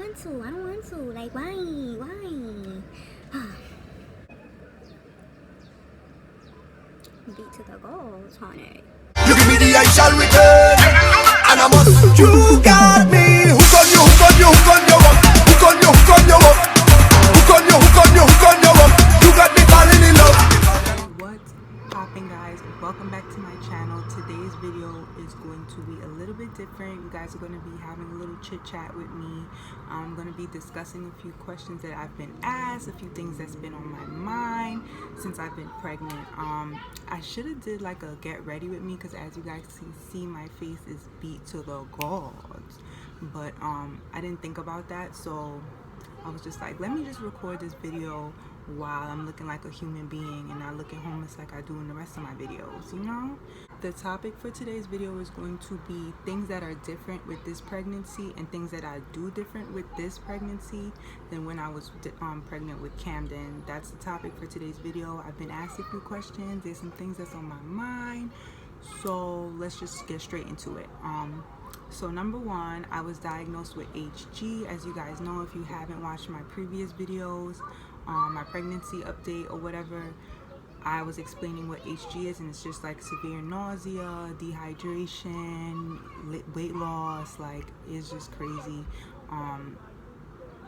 want to. I don't want to. Like, why? Beat to the goals, honey. You give me the I shall return, and I must. You got me. Hook on you, hook on you, hook on your up. Hook on you, hook on your up. Hook on you, hook on you, hook on your up. You got me falling in love. What's popping, guys? Welcome back to my channel. Today's video is going to be a little bit different. You guys are going to be having a little chit chat with me. I'm going to be discussing a few questions that I've been asked, a few things that's been on my mind since I've been pregnant. I should have did like a get ready with me, because as you guys can see, my face is beat to the gods. But I didn't think about that, so I was just like, let me just record this video while I'm looking like a human being and not looking homeless like I do in the rest of my videos, you know? The topic for today's video is going to be things that are different with this pregnancy and things that I do different with this pregnancy than when I was pregnant with Camden. That's the topic for today's video. I've been asked a few questions. There's some things that's on my mind. So let's just get straight into it. So number one, I was diagnosed with HG. As you guys know, if you haven't watched my previous videos, my pregnancy update or whatever, I was explaining what HG is, and it's just like severe nausea, dehydration, weight loss. Like, it's just crazy.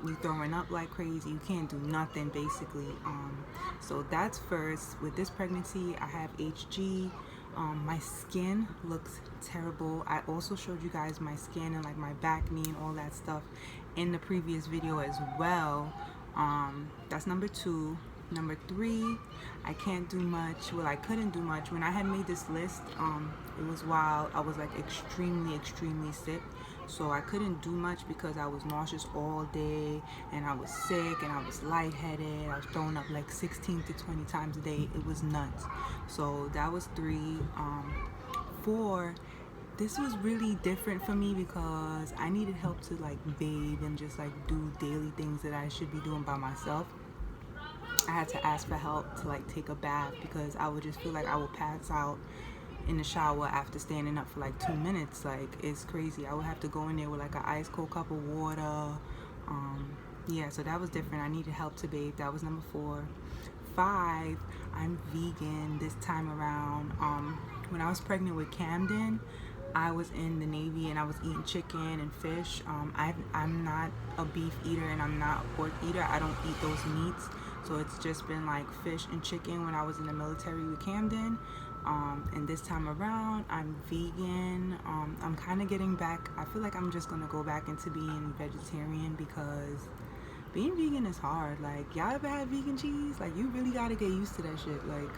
You throwing up like crazy, you can't do nothing basically. So that's first. With this pregnancy, I have HG. My skin looks terrible. I also showed you guys my skin and like my back, knee, and all that stuff in the previous video as well. That's number two. Number three, I can't do much. Well, I couldn't do much. When I had made this list, it was while I was like extremely sick. So I couldn't do much because I was nauseous all day, and I was sick, and I was lightheaded. I was throwing up like 16 to 20 times a day. It was nuts. So that was three. Four, this was really different for me because I needed help to like bathe and just like do daily things that I should be doing by myself. I had to ask for help to like take a bath because I would just feel like I would pass out in the shower after standing up for like 2 minutes. Like, it's crazy. I would have to go in there with like an ice cold cup of water. Yeah, so that was different. I needed help to bathe. That was number four. Five, I'm vegan this time around. When I was pregnant with Camden, I was in the Navy and I was eating chicken and fish. I'm not a beef eater and I'm not a pork eater. I don't eat those meats. So it's just been like fish and chicken when I was in the military with Camden. And this time around, I'm vegan. I'm kind of getting back. I feel like I'm just going to go back into being vegetarian because being vegan is hard. Like, y'all ever had vegan cheese? Like, you really got to get used to that shit. Like,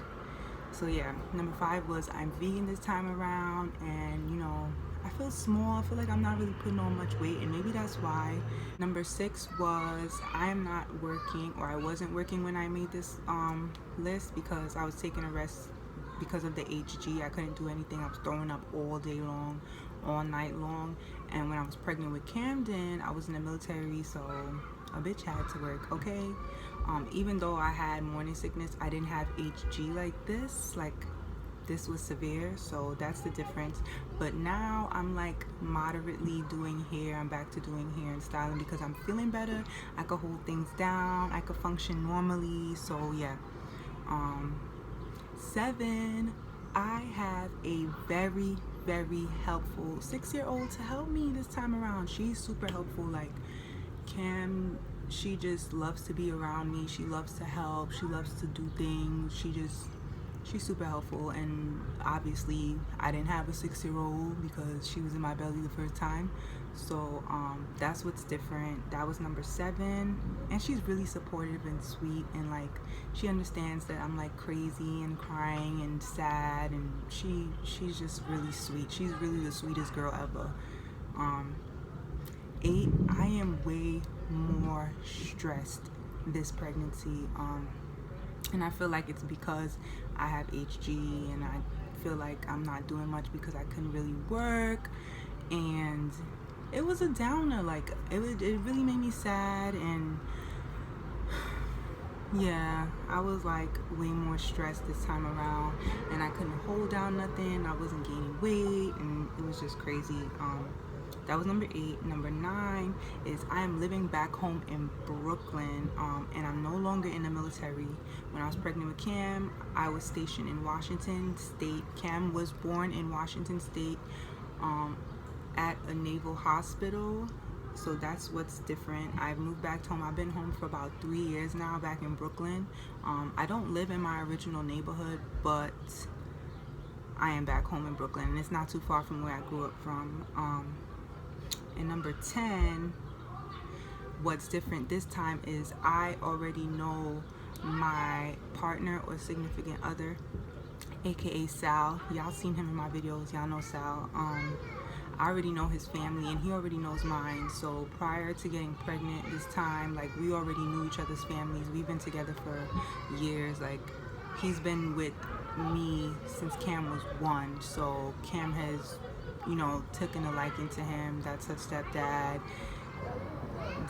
so yeah, number five was I'm vegan this time around, and you know, I feel small. I feel like I'm not really putting on much weight, and maybe that's why. Number six was I am not working, or I wasn't working when I made this list because I was taking a rest because of the HG. I couldn't do anything. I was throwing up all day long, all night long. And when I was pregnant with Camden, I was in the military, so a bitch had to work, okay? Even though I had morning sickness, I didn't have HG like this. Like, this was severe, so that's the difference. But now I'm like moderately doing hair. I'm back to doing hair and styling because I'm feeling better. I could hold things down. I could function normally. So yeah. Seven, I have a very helpful 6-year-old to help me this time around. She's super helpful. Like, Cam, she just loves to be around me. She loves to help. She loves to do things. She's super helpful. And obviously I didn't have a 6-year-old because she was in my belly the first time. So that's what's different. That was number 7. And she's really supportive and sweet, and like, she understands that I'm like crazy and crying and sad, and she's just really sweet. She's really the sweetest girl ever. 8, I am way more stressed this pregnancy, and I feel like it's because I have HG, and I feel like I'm not doing much because I couldn't really work, and it was a downer. Like, it really made me sad, and yeah, I was like way more stressed this time around, and I couldn't hold down nothing. I wasn't gaining weight, and it was just crazy. that was number 8. Number 9 is I am living back home in Brooklyn, and I'm no longer in the military. When I was pregnant with Cam, I was stationed in Washington State. Cam was born in Washington State at a naval hospital. So that's what's different. I've moved back home. I've been home for about 3 years now, back in Brooklyn. I don't live in my original neighborhood, but I am back home in Brooklyn, and it's not too far from where I grew up from. And number 10, what's different this time is I already know my partner or significant other, aka Sal. Y'all seen him in my videos, y'all know Sal. I already know his family and he already knows mine. So prior to getting pregnant this time, like, we already knew each other's families. We've been together for years. Like, he's been with me since Cam was 1. So Cam has, you know, taken a liking to him. That's her stepdad.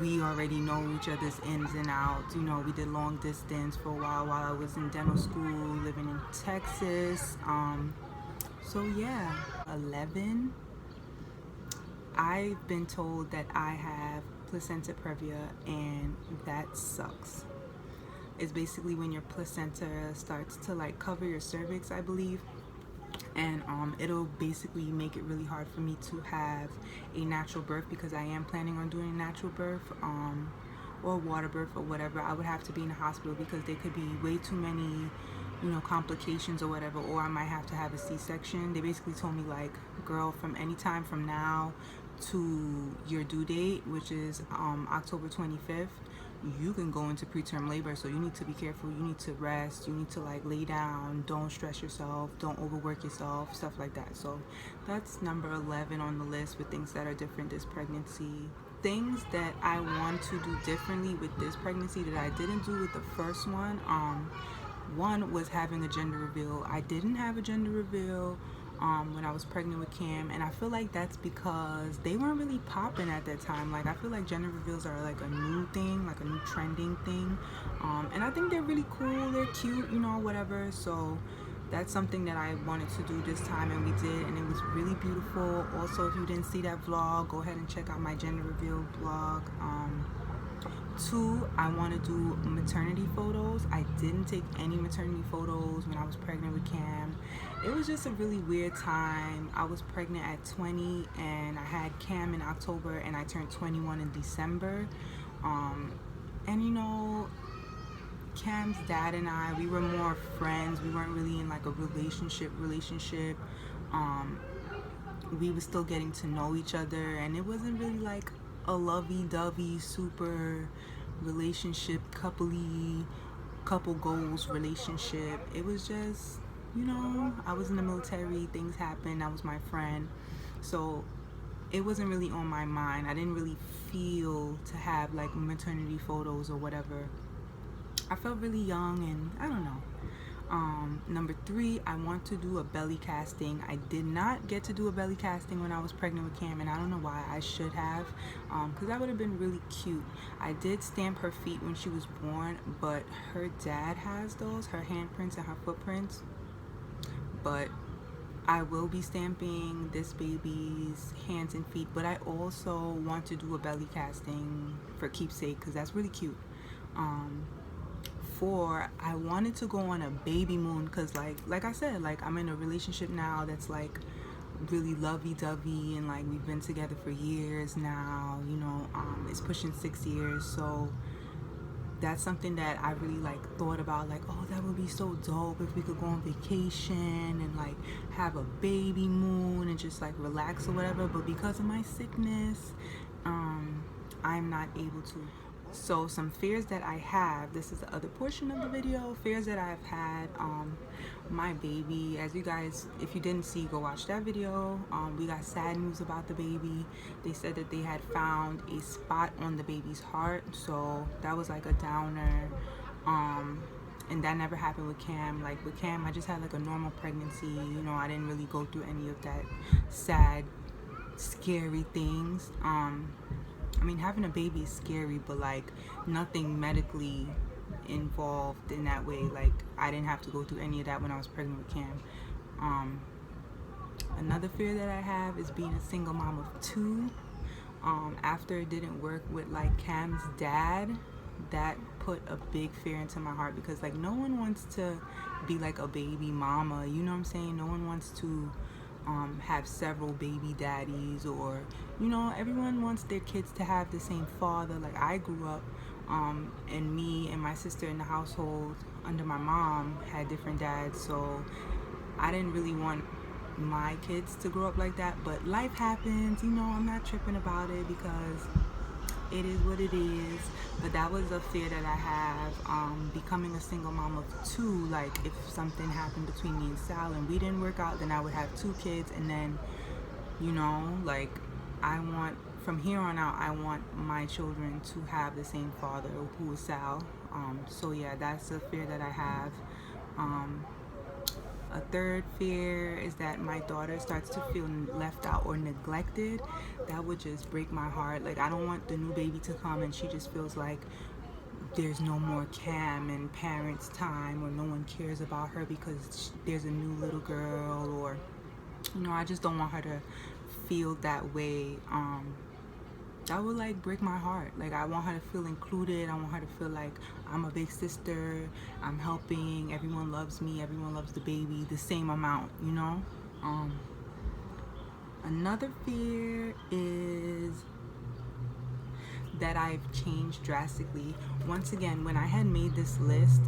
We already know each other's ins and outs. You know, we did long distance for a while I was in dental school, living in Texas. So yeah. 11, I've been told that I have placenta previa, and that sucks. It's basically when your placenta starts to like cover your cervix, I believe, and it'll basically make it really hard for me to have a natural birth, because I am planning on doing a natural birth or water birth or whatever. I would have to be in the hospital because there could be way too many, you know, complications or whatever, or I might have to have a C-section. They basically told me, like, girl, from any time from now to your due date, which is October 25th, you can go into preterm labor. So you need to be careful, you need to rest, you need to like lay down, don't stress yourself, don't overwork yourself, stuff like that. So that's number 11 on the list with things that are different this pregnancy. Things that I want to do differently with this pregnancy that I didn't do with the first one. One was having a gender reveal. I didn't have a gender reveal when I was pregnant with Cam, and I feel like that's because they weren't really popping at that time. Like, I feel like gender reveals are like a new thing, like a new trending thing, and I think they're really cool, they're cute, you know, whatever. So that's something that I wanted to do this time, and we did, and it was really beautiful. Also, if you didn't see that vlog, go ahead and check out my gender reveal vlog. 2, I want to do maternity photos. I didn't take any maternity photos when I was pregnant with Cam. It was just a really weird time. I was pregnant at 20 and I had Cam in October, and I turned 21 in December. And you know, Cam's dad and I, we were more friends. We weren't really in like a relationship. We were still getting to know each other, and it wasn't really like a lovey-dovey super relationship, couple goals relationship. It was just, you know, I was in the military, things happened, I was my friend, so it wasn't really on my mind. I didn't really feel to have like maternity photos or whatever. I felt really young, and I don't know. Number 3, I want to do a belly casting. I did not get to do a belly casting when I was pregnant with Cam, and I don't know why. I should have, because that would have been really cute. I did stamp her feet when she was born, but her dad has those, her handprints and her footprints. But I will be stamping this baby's hands and feet, but I also want to do a belly casting for keepsake, because that's really cute. 4, I wanted to go on a baby moon, because like I said, like, I'm in a relationship now that's like really lovey-dovey, and like we've been together for years now, you know. It's pushing 6 years, so that's something that I really like thought about, like, oh, that would be so dope if we could go on vacation and like have a baby moon and just like relax or whatever. But because of my sickness, I'm not able to. So some fears that I have, this is the other portion of the video, fears that I've had. My baby, as you guys, if you didn't see, go watch that video. We got sad news about the baby. They said that they had found a spot on the baby's heart, so that was like a downer. And that never happened with Cam. Like with Cam, I just had like a normal pregnancy, you know. I didn't really go through any of that sad, scary things. I mean, having a baby is scary, but like nothing medically involved in that way. Like, I didn't have to go through any of that when I was pregnant with Cam. Another fear that I have is being a single mom of 2. After it didn't work with like Cam's dad, that put a big fear into my heart, because like no one wants to be like a baby mama, you know what I'm saying? No one wants to have several baby daddies, or you know, everyone wants their kids to have the same father. Like I grew up and me and my sister in the household under my mom had different dads, so I didn't really want my kids to grow up like that. But life happens, you know, I'm not tripping about it because it is what it is. But that was a fear that I have, becoming a single mom of two. Like if something happened between me and Sal and we didn't work out, then I would have two kids, and then, you know, like I want, from here on out, I want my children to have the same father, who is Sal. So yeah, that's a fear that I have. A third fear is that my daughter starts to feel left out or neglected. That would just break my heart. Like I don't want the new baby to come and she just feels like there's no more Cam and parents time, or no one cares about her because there's a new little girl, or you know, I just don't want her to feel that way. That would like break my heart. Like I want her to feel included. I want her to feel like I'm a big sister, I'm helping, everyone loves me, everyone loves the baby the same amount, you know. Another fear is that I've changed drastically. Once again, when I had made this list,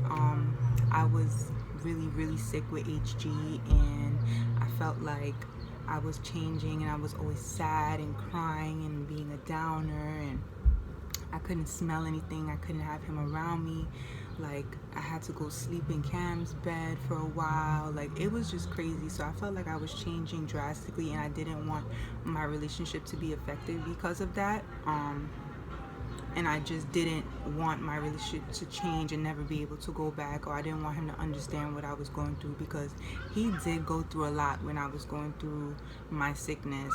I was really sick with HG, and I felt like I was changing, and I was always sad and crying and being a downer, and I couldn't smell anything. I couldn't have him around me. Like I had to go sleep in Cam's bed for a while. Like it was just crazy. So I felt like I was changing drastically, and I didn't want my relationship to be affected because of that. And I just didn't want my relationship to change and never be able to go back, or I didn't want him to understand what I was going through, because he did go through a lot when I was going through my sickness.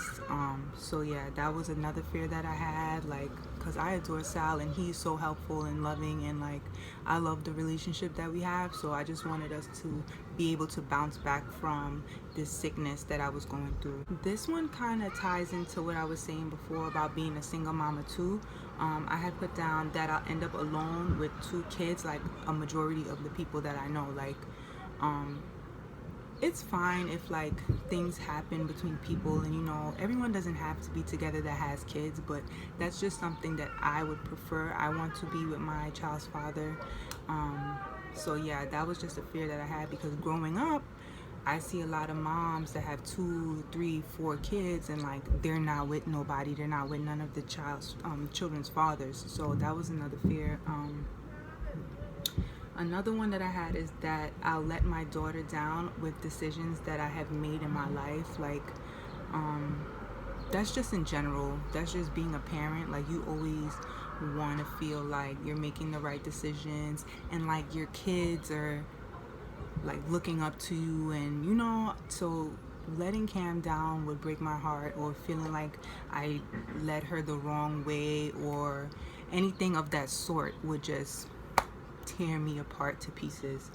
So yeah, that was another fear that I had, like, because I adore Sal and he's so helpful and loving, and like I love the relationship that we have. So I just wanted us to be able to bounce back from this sickness that I was going through. This one kind of ties into what I was saying before about being a single mama too. I had put down that I'll end up alone with two kids, like a majority of the people that I know. Like it's fine if like things happen between people, and you know, everyone doesn't have to be together that has kids, but that's just something that I would prefer. I want to be with my child's father. So yeah, that was just a fear that I had, because growing up I see a lot of moms that have 2, 3, 4 kids, and like they're not with nobody, they're not with none of the children's fathers. So that was another fear. Another one that I had is that I'll let my daughter down with decisions that I have made in my life. Like that's just in general, that's just being a parent. Like you always want to feel like you're making the right decisions, and like your kids are like looking up to you, and you know, so letting Cam down would break my heart, or feeling like I led her the wrong way or anything of that sort would just tear me apart to pieces.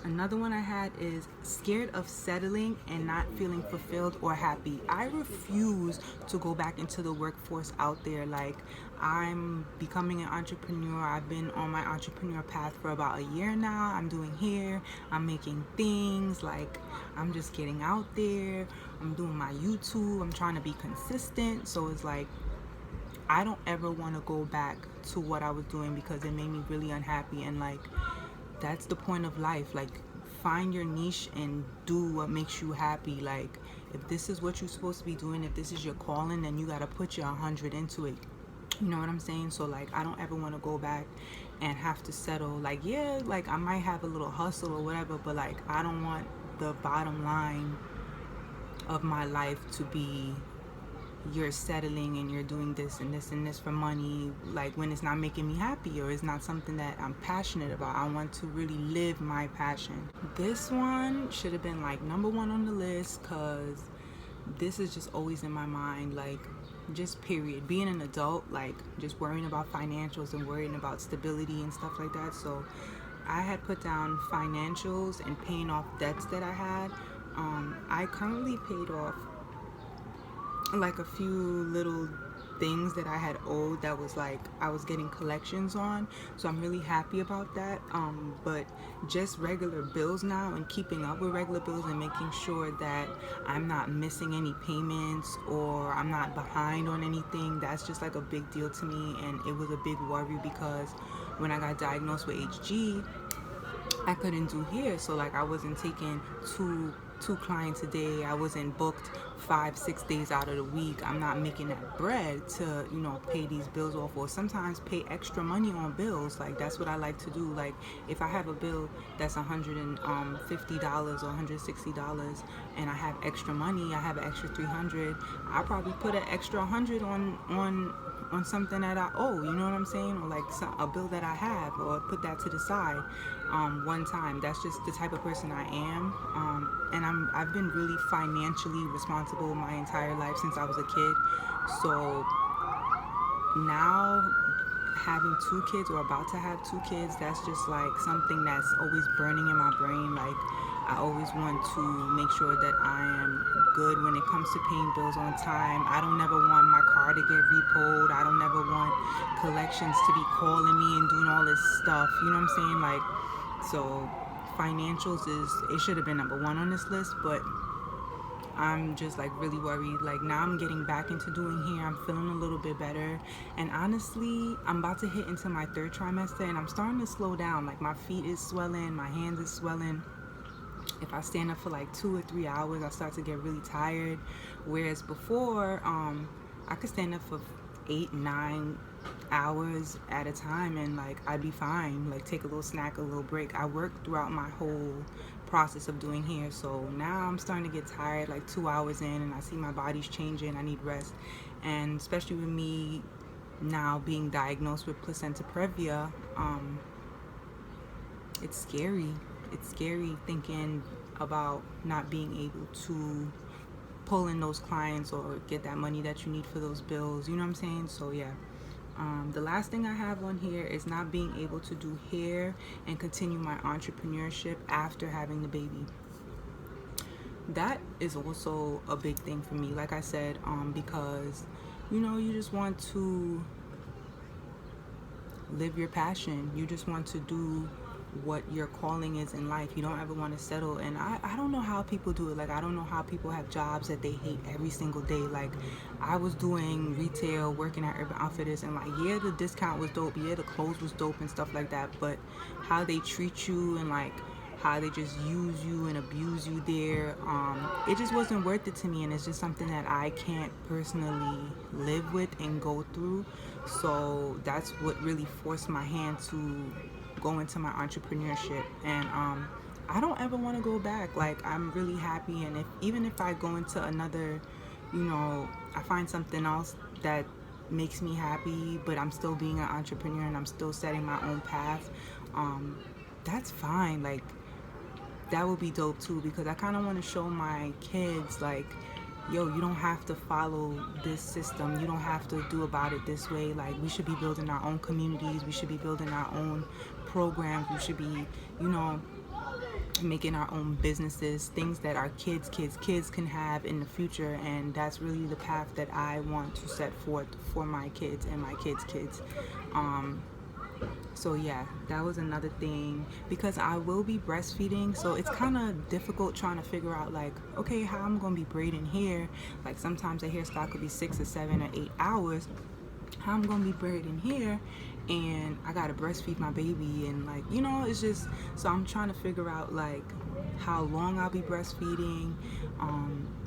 Another one I had is scared of settling and not feeling fulfilled or happy. I refuse to go back into the workforce out there. Like I'm becoming an entrepreneur. I've been on my entrepreneur path for about a year now. I'm doing hair, I'm making things, like I'm just getting out there. I'm doing my YouTube, I'm trying to be consistent. So it's like I don't ever want to go back to what I was doing, because it made me really unhappy. And like that's the point of life. Like find your niche and do what makes you happy. Like if this is what you're supposed to be doing, if this is your calling, then you got to put your 100 into it. You know what I'm saying? So like I don't ever want to go back and have to settle. Like yeah, like I might have a little hustle or whatever, but like I don't want the bottom line of my life to be you're settling and you're doing this and this and this for money, like when it's not making me happy, or it's not something that I'm passionate about. I want to really live my passion. This one should have been like number 1 on the list, because this is just always in my mind. Like just period, being an adult, like just worrying about financials and worrying about stability and stuff like that. So I had put down financials and paying off debts that I had. I currently paid off like a few little things that I had owed that was like I was getting collections on, so I'm really happy about that. But just regular bills now, and keeping up with regular bills and making sure that I'm not missing any payments or I'm not behind on anything, that's just like a big deal to me. And it was a big worry because when I got diagnosed with HG, I couldn't do hair, so like I wasn't taking two clients a day. I wasn't booked 5-6 days out of the week. I'm not making that bread to, you know, pay these bills off, or sometimes pay extra money on bills. Like that's what I like to do. Like if I have a bill that's $150 or $160 and I have extra money, I have an extra 300, I probably put an extra 100 on something that I owe, you know what I'm saying, or like a bill that I have, or put that to the side one time. That's just the type of person I am, and I've been really financially responsible my entire life since I was a kid. So now having 2 kids, or about to have 2 kids, that's just like something that's always burning in my brain. Like I always want to make sure that I am good when it comes to paying bills on time. I don't never want my car to get repoed. I don't never want collections to be calling me and doing all this stuff, you know what I'm saying? Like, so financials it should have been number 1 on this list, but I'm just like really worried. Like now I'm getting back into doing hair. I'm feeling a little bit better, and honestly I'm about to hit into my 3rd trimester, and I'm starting to slow down. Like my feet is swelling, my hands is swelling. If I stand up for like 2 or 3 hours, I start to get really tired, whereas before I could stand up for 8-9 hours at a time and like I'd be fine, like take a little snack, a little break. I worked throughout my whole process of doing hair, so now I'm starting to get tired like 2 hours in, and I see my body's changing. I need rest, and especially with me now being diagnosed with placenta previa, it's scary. It's scary thinking about not being able to pull in those clients or get that money that you need for those bills, you know what I'm saying? So yeah. The last thing I have on here is not being able to do hair and continue my entrepreneurship after having the baby. That is also a big thing for me, like I said, because you know, you just want to live your passion. You just want to do what your calling is in life. You don't ever want to settle. And I don't know how people do it. Like I don't know how people have jobs that they hate every single day. Like I was doing retail, working at Urban Outfitters, and like yeah, the discount was dope, yeah, the clothes was dope and stuff like that, but how they treat you and like how they just use you and abuse you there, it just wasn't worth it to me. And it's just something that I can't personally live with and go through. So that's what really forced my hand to go into my entrepreneurship. And I don't ever want to go back. Like I'm really happy, and even if I go into another, you know, I find something else that makes me happy, but I'm still being an entrepreneur and I'm still setting my own path, that's fine. Like that would be dope too, because I kind of want to show my kids like, yo, you don't have to follow this system. You don't have to do about it this way. Like we should be building our own communities. We should be building our own programs. We should be, you know, making our own businesses, things that our kids can have in the future. And that's really the path that I want to set forth for my kids and my kids' kids. So yeah, that was another thing, because I will be breastfeeding, so it's kind of difficult trying to figure out like, okay, how I'm gonna be braiding hair. Like sometimes a hairstyle could be 6 or 7 or 8 hours. How I'm gonna be braiding hair and I gotta breastfeed my baby, and like, you know, it's just, so I'm trying to figure out like how long I'll be breastfeeding,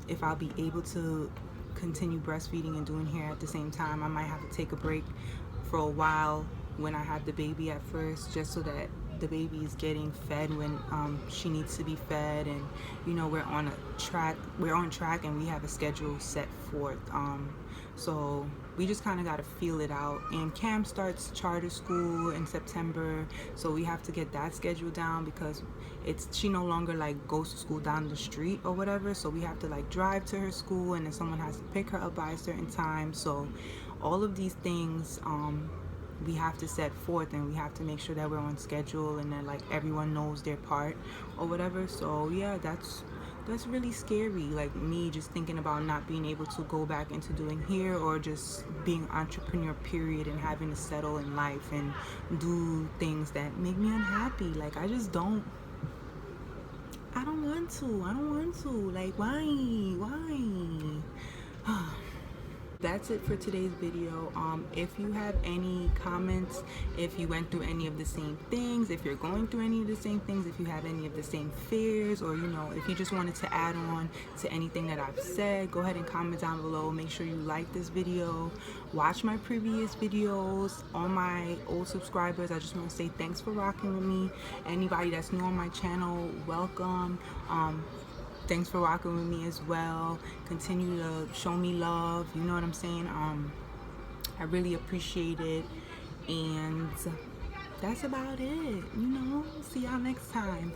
if I'll be able to continue breastfeeding and doing hair at the same time. I might have to take a break for a while when I have the baby at first, just so that the baby is getting fed when she needs to be fed, and you know, we're on track and we have a schedule set forth. So we just kind of got to feel it out. And Cam starts charter school in September, so we have to get that schedule down, because she no longer like goes to school down the street or whatever, so we have to like drive to her school, and then someone has to pick her up by a certain time. So all of these things we have to set forth, and we have to make sure that we're on schedule and that like everyone knows their part or whatever. So yeah, that's that's really scary. Like me just thinking about not being able to go back into doing hair, or just being entrepreneur period, and having to settle in life and do things that make me unhappy. Like I just don't want to. Like why? That's it for today's video. If you have any comments, if you went through any of the same things, if you're going through any of the same things, if you have any of the same fears, or you know, if you just wanted to add on to anything that I've said, go ahead and comment down below. Make sure you like this video, watch my previous videos. All my old subscribers, I just want to say thanks for rocking with me. Anybody that's new on my channel, welcome. Thanks for rocking with me as well. Continue to show me love, you know what I'm saying? I really appreciate it. And that's about it, you know. See y'all next time.